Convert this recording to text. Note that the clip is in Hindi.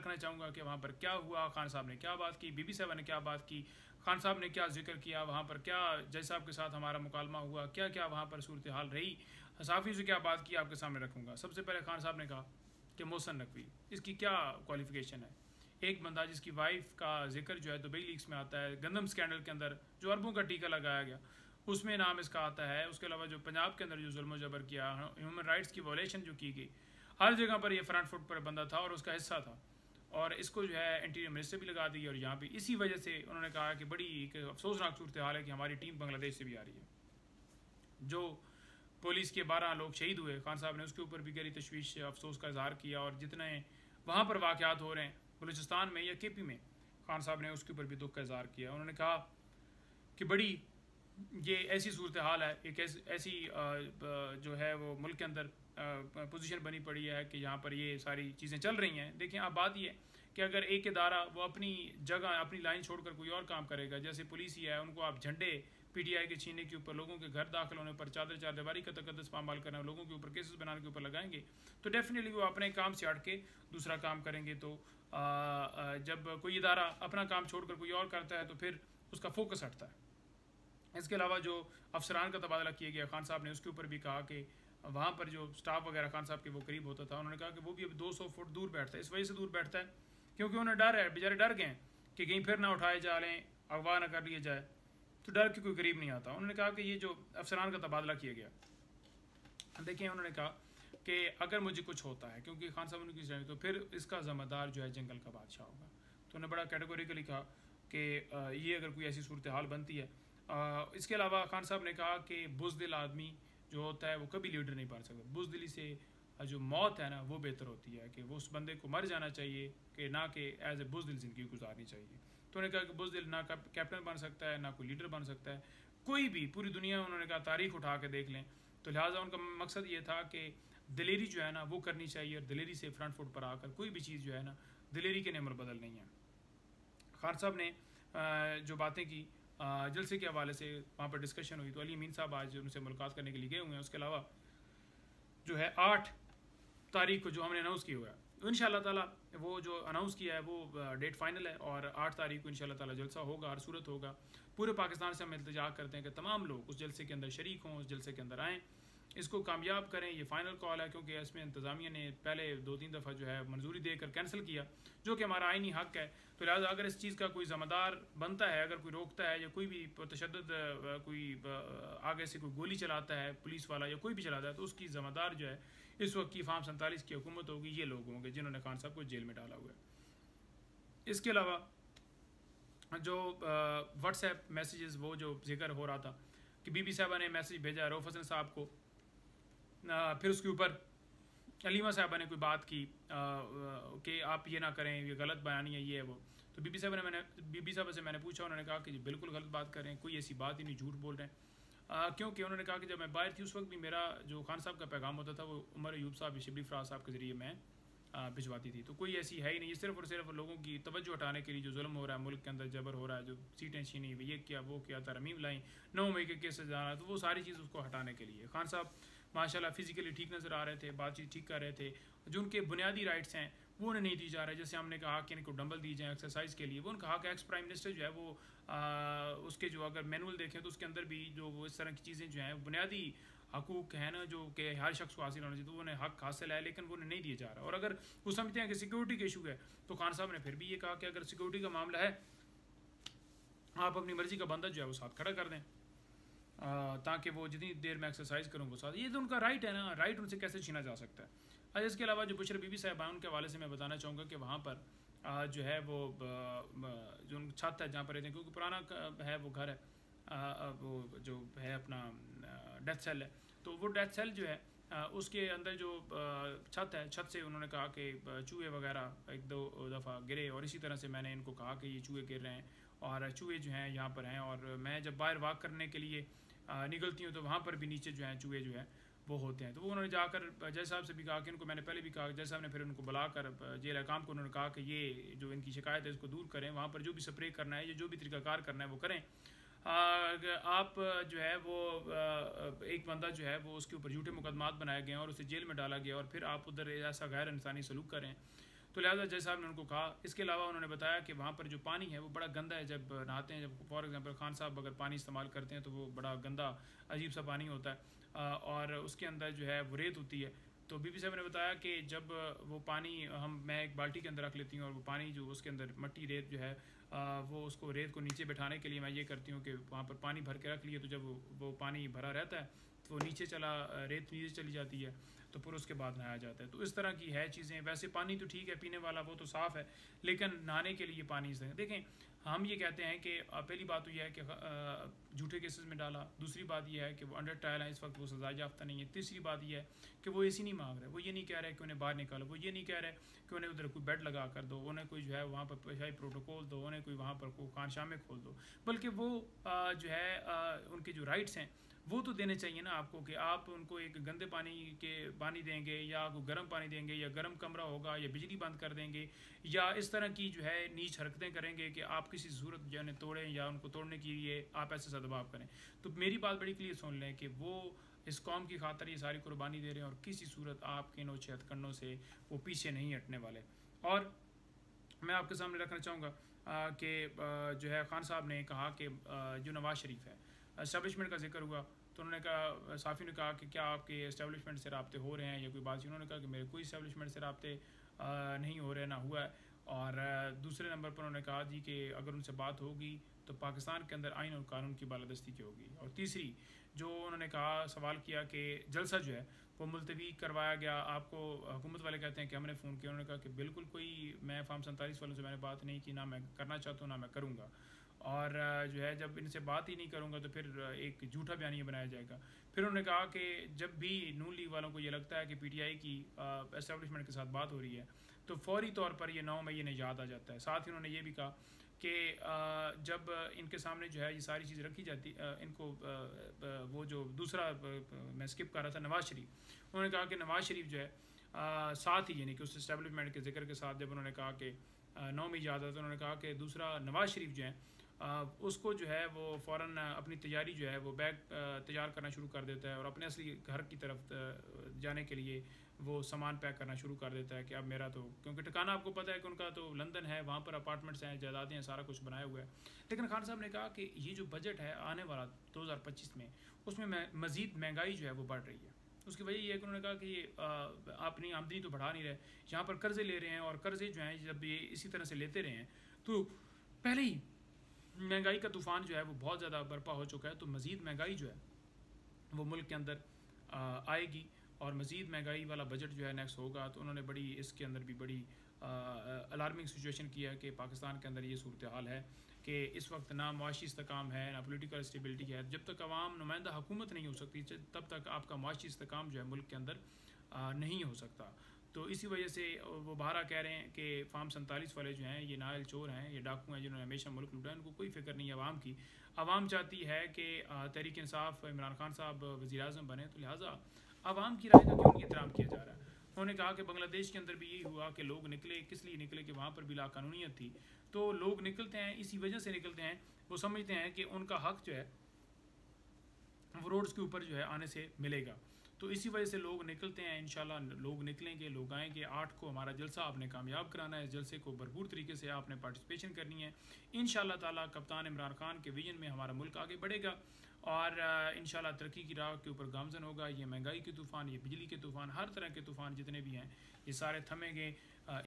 रखना चाहूँगा कि वहाँ पर क्या हुआ, खान साहब ने क्या बात की, बीबी साहबा ने क्या बात की, खान साहब ने क्या जिक्र किया, वहाँ पर क्या जज साहब के साथ हमारा मुकालमा हुआ, क्या क्या वहाँ पर सूरत हाल रही, सहाफ़ियों से क्या बात की, आपके सामने रखूँगा। सबसे पहले खान साहब ने कहा कि मोहसिन नकवी, इसकी क्या क्वालिफ़िकेशन है। एक बंदा जिसकी वाइफ का जिक्र जो है दुबई लीक्स में आता है, गंदम स्कैंडल के अंदर जो अरबों का टीका लगाया गया उसमें नाम इसका आता है। उसके अलावा जो पंजाब के अंदर जो जुल्म जबर किया, ह्यूमन राइट्स की वॉलेशन जो की गई, हर जगह पर ये फ्रंट फुट पर बंदा था और उसका हिस्सा था। और इसको जो है इंटीरियर मिनिस्टर भी लगा दी और यहाँ पे इसी वजह से उन्होंने कहा कि बड़ी एक अफसोसनाक सूरत हाल है कि हमारी टीम बांग्लादेश से भी आ रही है। जो पुलिस के 12 लोग शहीद हुए, खान साहब ने उसके ऊपर भी गहरी तशवीश अफसोस का इजहार किया। और जितने वहाँ पर वाक़यात हो रहे हैं बलूचिस्तान में या KP में, खान साहब ने उसके ऊपर भी दुख का इजहार किया। उन्होंने कहा कि बड़ी ये ऐसी सूरत हाल है, एक ऐसी जो है वो मुल्क के अंदर पोजीशन बनी पड़ी है कि यहाँ पर ये सारी चीज़ें चल रही हैं। देखिए अब बात ये कि अगर एक इदारा वो अपनी जगह अपनी लाइन छोड़कर कोई और काम करेगा, जैसे पुलिस ही है, उनको आप झंडे PTI के छीनने के ऊपर, लोगों के घर दाखिल होने पर, चादर दीवारी का तकद्दस पामाल करना, लोगों के ऊपर केसेस बनाने के ऊपर लगाएंगे, तो डेफिनेटली वो अपने काम से हट के दूसरा काम करेंगे। तो जब कोई इदारा अपना काम छोड़कर कोई और करता है तो फिर उसका फोकस हटता है। इसके अलावा जो अफसरान का तबादला किया गया, खान साहब ने उसके ऊपर भी कहा कि वहाँ पर जो स्टाफ वगैरह खान साहब के वो करीब होता था, उन्होंने कहा कि वो भी अब 200 फुट दूर बैठता है। इस वजह से दूर बैठता है क्योंकि उन्हें डर है, बेचारे डर गए कि कहीं फिर ना उठाए जा लें, अगवा ना कर लिया जाए, तो डर के कोई करीब नहीं आता। उन्होंने कहा कि ये जो अफसरान का तबादला किया गया, देखिए उन्होंने कहा कि अगर मुझे कुछ होता है, क्योंकि खान साहब ने किसी तो फिर इसका ज़िम्मेदार जो है जंगल का बादशाह होगा। तो उन्होंने बड़ा कैटेगोरिकली कहा कि ये अगर कोई ऐसी सूरत हाल बनती है। इसके अलावा खान साहब ने कहा कि बुज़दिल आदमी जो होता है वो कभी लीडर नहीं बन सकता। बुज़दिली से जो मौत है ना वो बेहतर होती है, कि वो उस बंदे को मर जाना चाहिए कि ना कि एज ए बुज़दिल ज़िंदगी गुजारनी चाहिए। तो उन्होंने कहा कि बुज़दिल ना कैप्टन बन सकता है, ना कोई लीडर बन सकता है, कोई भी पूरी दुनिया, उन्होंने कहा तारीख उठा के देख लें। तो लिहाजा उनका मकसद ये था कि दिलेरी जो है ना वो करनी चाहिए, और दिलेरी से फ्रंट फुट पर आकर कोई भी चीज़ जो है ना दिलेरी के नेमर बदल नहीं है। खान साहब ने जो बातें की जलसे के हवाले से, वहाँ पर डिस्कशन हुई, तो अली अमीन साहब आज उनसे मुलाकात करने के लिए गए हुए हैं। उसके अलावा जो है 8 तारीख को जो हमने अनाउंस किया हुआ है, इंशाअल्लाह ताला वो जो अनाउंस किया है वो डेट फाइनल है, और 8 तारीख को इंशाअल्लाह ताला जलसा होगा और सूरत होगा। पूरे पाकिस्तान से हम इल्तिजा करते हैं कि तमाम लोग उस जलसे के अंदर शरीक हों, उस जलसे के अंदर आएँ, इसको कामयाब करें। ये फ़ाइनल कॉल है क्योंकि इसमें इंतज़ामिया ने पहले 2-3 दफ़ा जो है मंजूरी देकर कैंसिल किया, जो कि हमारा आइनी हक़ है। तो लिहाजा अगर इस चीज़ का कोई ज़िम्मेदार बनता है, अगर कोई रोकता है या कोई भी तशद्दुद कोई आगे से कोई गोली चलाता है पुलिस वाला या कोई भी चलाता है, तो उसकी ज़िम्मेदार जो है इस वक्त की फार्म 47 की हुकूमत होगी, ये लोग होंगे जिन्होंने खान साहब को जेल में डाला हुआ है। इसके अलावा जो व्हाट्सएप मैसेजेस वो जो जिक्र हो रहा था कि बीबी साहबा ने मैसेज भेजा रऊफ़ हसन साहब को, फिर उसके ऊपर अलीमा साहबा ने कोई बात की कि आप ये ना करें, ये गलत बयानी है, ये है वो। तो बीबी साहबा से मैंने पूछा, उन्होंने कहा कि बिल्कुल गलत बात कर रहे हैं, कोई ऐसी बात ही नहीं, झूठ बोल रहे हैं। क्योंकि उन्होंने कहा कि जब मैं बाहर थी उस वक्त भी मेरा जो खान साहब का पैगाम होता था वो उमर अयूब साहब, शिबली फराज साहब के ज़रिए मैं भिजवाती थी। तो कोई ऐसी है ही नहीं, सिर्फ और सिर्फ लोगों की तवज्जो हटाने के लिए जो जुल्म हो रहा है मुल्क के अंदर, जबर हो रहा है, जो सीटें छीनी, ये किया वो किया, तरमीम लाई, 9 मई के केस जाना, तो वो सारी चीज़ उसको हटाने के लिए। खान साहब माशाल्लाह फिजिकली ठीक नज़र आ रहे थे, बातचीत ठीक कर रहे थे, जो उनके बुनियादी राइट्स हैं वो उन्हें नहीं दी जा रहे। जैसे हमने कहा कि इनको डंबल दी जाए एक्सरसाइज के लिए, वो उन्होंने कहा कि एक्स प्राइम मिनिस्टर जो है वो उसके जो अगर मैनुअल देखें तो उसके अंदर भी जो वो इस तरह की चीज़ें जो हैं बुनियादी हकूक़ हैं ना, जो कि हर शख्स को हासिल होना चाहिए, तो उन्हें हक हासिल है, लेकिन वो उन्हें नहीं दिया जा रहा। और अगर वो समझते हैं कि सिक्योरिटी का इशू है, तो खान साहब ने फिर भी ये कहा कि अगर सिक्योरिटी का मामला है, आप अपनी मर्ज़ी का बंदा जो है वो साथ खड़ा कर दें, ताकि वो जितनी देर में एक्सरसाइज करूँ वो साथ, ये तो उनका राइट है ना, राइट उनसे कैसे छीना जा सकता है। अच्छा, इसके अलावा जो बुशरा बीबी साहब हैं उनके हवाले से मैं बताना चाहूँगा कि वहाँ पर जो है वो जो छत है जहाँ पर रहते हैं, क्योंकि पुराना है वो घर है, वो जो है अपना डेथ सेल है, तो वो डेथ सेल जो है उसके अंदर जो छत है, छत से उन्होंने कहा कि चूहे वगैरह 1-2 दफ़ा गिरे, और इसी तरह से मैंने इनको कहा कि ये चूहे गिर रहे हैं और चूहे जो हैं यहाँ पर हैं, और मैं जब बाहर वॉक करने के लिए निकलती हूँ तो वहाँ पर भी नीचे जो हैं चूहे जो हैं वो होते हैं। तो वो उन्होंने जाकर जज साहब से भी कहा कि इनको, मैंने पहले भी कहा, जज साहब ने फिर उनको बुलाकर जेल हकाम को उन्होंने कहा कि ये जो इनकी शिकायत है इसको दूर करें, वहाँ पर जो भी स्प्रे करना है या जो भी तरीक़ाकार करना है वो करें। आप जो है वो एक बंदा जो है वो उसके ऊपर झूठे मुकदमात बनाए गए हैं और उसे जेल में डाला गया, और फिर आप उधर ऐसा गैर इंसानी सलूक करें, तो लिहाजा जज साहब ने उनको कहा। इसके अलावा उन्होंने बताया कि वहाँ पर जो पानी है वो बड़ा गंदा है, जब नहाते हैं, जब फॉर एग्जांपल खान साहब अगर पानी इस्तेमाल करते हैं तो वो बड़ा गंदा अजीब सा पानी होता है और उसके अंदर जो है वो रेत होती है। तो बीबी साहब ने बताया कि जब वो पानी मैं एक बाल्टी के अंदर रख लेती हूँ और वो पानी जो उसके अंदर मट्टी रेत जो है वो उसको रेत को नीचे बैठाने के लिए मैं ये करती हूँ कि वहाँ पर पानी भर के रख लिए, तो जब वो पानी भरा रहता है तो नीचे रेत नीचे चली जाती है, तो फिर उसके बाद नहाया जाता है। तो इस तरह की है चीज़ें। वैसे पानी तो ठीक है पीने वाला, वो तो साफ़ है, लेकिन नहाने के लिए पानी इस देखें हम ये कहते हैं कि पहली बात तो यह है कि झूठे केसेस में डाला, दूसरी बात यह है कि वो अंडर ट्रायल है इस वक्त, वो सजा याफ्ता नहीं है, तीसरी बात यह है कि वो एसी नहीं मांग रहे, वो ये नहीं कह रहे कि उन्हें बाहर निकालो, वो ये नहीं कह रहे कि उन्हें उधर कोई बेड लगा कर दो, उन्हें कोई जो है वहाँ पर पेशाई प्रोटोकॉल दो, उन्हें कोई वहाँ पर कोई खानशामे खोल दो, बल्कि वो जो है उनके जो राइट्स हैं वो तो देने चाहिए ना आपको, कि आप उनको एक गंदे पानी देंगे या गर्म पानी देंगे या गर्म कमरा होगा या बिजली बंद कर देंगे या इस तरह की जो है नीच हरकतें करेंगे कि आप किसी सूरत जो है तोड़ें या उनको तोड़ने के लिए आप ऐसे सदबाव करें। तो मेरी बात बड़ी क्लियर सुन लें कि वो इस कौम की खातर ये सारी कुर्बानी दे रहे हैं और किसी सूरत आपके नोचे हथकंडों से वो पीछे नहीं हटने वाले। और मैं आपके सामने रखना चाहूँगा कि जो है खान साहब ने कहा कि जो नवाज़ शरीफ है, एस्टेब्लिशमेंट का जिक्र हुआ तो उन्होंने कहा, साफ़ी ने कहा कि क्या आपके एस्टेब्लिशमेंट से रब्ते हो रहे हैं या कोई बात। उन्होंने कहा कि मेरे कोई एस्टेब्लिशमेंट से रब्ते नहीं हो रहे, ना हुआ है। और दूसरे नंबर पर उन्होंने कहा जी कि अगर उनसे बात होगी तो पाकिस्तान के अंदर आइन और कानून की बालादस्ती की होगी। और तीसरी जो उन्होंने कहा, सवाल किया कि जलसा जो है वो मुलतवी करवाया गया, आपको हुकूमत वाले कहते हैं कि हमने फ़ोन किया। उन्होंने कहा कि बिल्कुल कोई, मैं फार्म 47 वालों से मैंने बात नहीं की, ना मैं करना चाहता हूँ ना मैं करूँगा, और जो है जब इनसे बात ही नहीं करूँगा तो फिर एक झूठा बयानिया बनाया जाएगा। फिर उन्होंने कहा कि जब भी नून लीग वालों को ये लगता है कि पीटीआई की एस्टेब्लिशमेंट के साथ बात हो रही है तो फौरी तौर पर ये 9 मई इन्हें याद आ जाता है। साथ ही उन्होंने ये भी कहा कि जब इनके सामने जो है ये सारी चीज़ें रखी जाती, इनको वो जो दूसरा मैं स्किप कर रहा था, नवाज़ शरीफ, उन्होंने कहा कि नवाज़ शरीफ जो है साथ ही यानी कि उस एस्टेब्लिशमेंट के जिक्र के साथ जब उन्होंने कहा कि 9 मई याद आता, तो उन्होंने कहा कि दूसरा नवाज़ शरीफ जो है उसको जो है वो फ़ौरन अपनी तैयारी जो है वो बैग तैयार करना शुरू कर देता है और अपने असली घर की तरफ जाने के लिए वो सामान पैक करना शुरू कर देता है कि अब मेरा तो, क्योंकि ठिकाना आपको पता है कि उनका तो लंदन है, वहाँ पर अपार्टमेंट्स हैं, जायदादें हैं, सारा कुछ बनाया हुआ है। लेकिन खान साहब ने कहा कि ये जो बजट है आने वाला 2025 में, उसमें मज़ीद महंगाई जो है वो बढ़ रही है। उसकी वजह यह है कि उन्होंने कहा कि ये अपनी आमदनी तो बढ़ा नहीं रहे, यहाँ पर कर्ज़े ले रहे हैं और कर्ज़े जो हैं जब ये इसी तरह से लेते रहे हैं तो पहले ही महंगाई का तूफ़ान जो है वो बहुत ज़्यादा बर्पा हो चुका है। तो मज़ीद महंगाई जो है वो मुल्क के अंदर आएगी और मज़ीद महंगाई वाला बजट जो है नेक्स्ट होगा। तो उन्होंने बड़ी इसके अंदर भी बड़ी अलार्मिंग सिचुएशन किया कि पाकिस्तान के अंदर ये सूरत हाल है कि इस वक्त ना मुआशी इस्तेकाम है ना पोलिटिकल स्टेबिलिटी है। जब तक अवाम नुमाइंदा हुकूमत नहीं हो सकती तब तक आपका मुआशी इस्तेकाम जो है मुल्क के अंदर नहीं हो सकता। तो इसी वजह से वो बाहर कह रहे हैं कि फार्म 47 वाले जो हैं ये नायल चोर हैं, ये डाकू हैं जिन्होंने हमेशा मुल्क लूटा है, इनको कोई फिक्र नहीं है आवाम की। आवाम चाहती है कि तहरीक इंसाफ इमरान खान साहब वज़ीर आज़म बने, तो लिहाजा आवाम की राय का क्यों नहीं एहतराम किया जा रहा है। उन्होंने कहा कि बांग्लादेश के अंदर भी यही हुआ कि लोग निकले, किस लिए निकले कि वहाँ पर भी लाकानूनीत थी। तो लोग निकलते हैं इसी वजह से निकलते हैं, वो समझते हैं कि उनका हक़ जो है वो रोड्स के ऊपर जो है आने से मिलेगा। तो इसी वजह से लोग निकलते हैं। इंशाल्लाह लोग निकलेंगे, लोग आएंगे। 8 को हमारा जलसा आपने कामयाब कराना है, जलसे को भरपूर तरीके से आपने पार्टिसिपेशन करनी है। इंशाल्लाह ताला कप्तान इमरान खान के विजन में हमारा मुल्क आगे बढ़ेगा और इंशाल्लाह तरक्की की राह के ऊपर गामजन होगा। ये महंगाई के तूफ़ान, ये बिजली के तूफ़ान, हर तरह के तूफ़ान जितने भी हैं ये सारे थमेंगे।